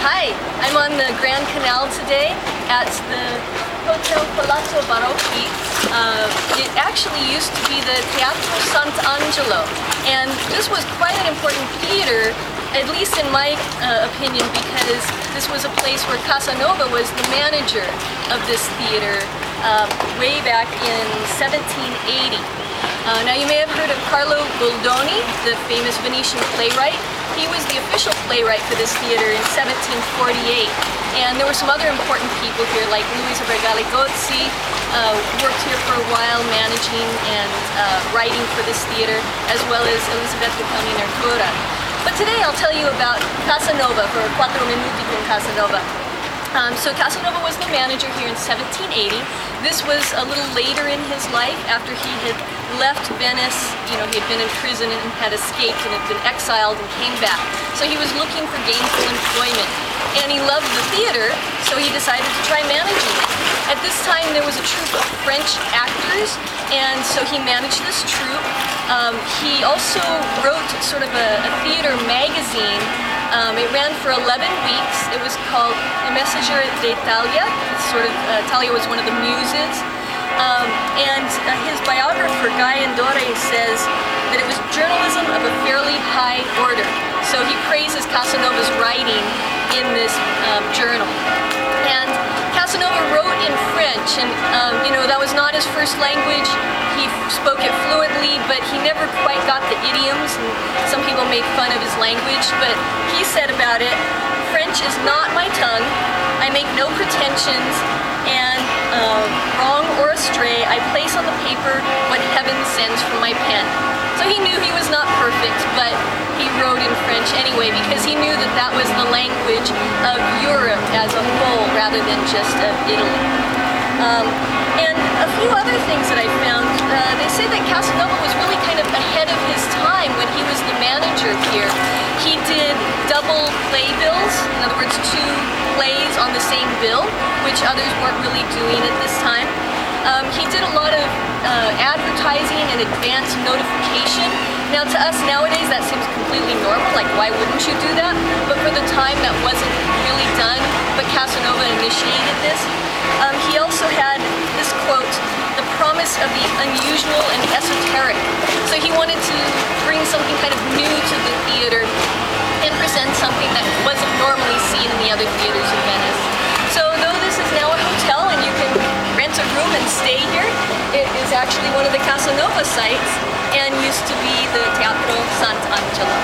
Hi, I'm on the Grand Canal today at the Hotel Palazzo Barocchi. It actually used to be the Teatro Sant'Angelo, and this was quite an important theater, at least in my opinion, because this was a place where Casanova was the manager of this theater way back in 1780. Now you may have heard of Carlo Goldoni, the famous Venetian playwright. He was the official playwright for this theater in 1748. And there were some other important people here, like Luisa Vergale-Gozzi, worked here for a while managing and writing for this theater, as well as Elisabetta Camminartora. But today I'll tell you about Casanova for Quattro Minuti con Casanova. So Casanova was the manager here in 1780. This was a little later in his life, after he had left Venice. You know, he had been in prison and had escaped and had been exiled and came back. So he was looking for gainful employment. And he loved the theater, so he decided to try managing it. At this time there was a troupe of French actors, and so he managed this troupe. He also wrote sort of a theater magazine. It ran for 11 weeks. It was called The Messager d'Italia. It's sort of, Italia was one of the muses. And his biographer, Guy Andore, says that it was journalism of a fairly high order. So he praises Casanova's writing in this journal. And Casanova wrote in French, and you know, that was not his first language. He spoke it fluently, but he never quite got the idioms, and some people made fun of his language, but he said about it, "French is not my tongue. I make no pretensions, and wrong or astray, I place on the paper what heaven sends from my pen." So he knew he was not perfect, but he wrote in French anyway, because he knew that that was the language of Europe as a whole, rather than just of Italy. And a few other things that I found, they say that Casanova was really kind of ahead of his time when he was the manager here. He did double playbills, in other words, two plays on the same bill, which others weren't really doing at this time. He did a lot of advertising and advance notification. Now to us nowadays that seems completely normal, like why wouldn't you do that? But for the time that wasn't really done, but Casanova initiated this. He also had this quote, "The promise of the unusual and esoteric." So he wanted to bring something kind of new to the theater and present something that wasn't normally seen in the other theaters of Venice. So though this is now a hotel and you can rent a room and stay here, it is actually one of the Casanova sites and used to be the Teatro Sant'Angelo.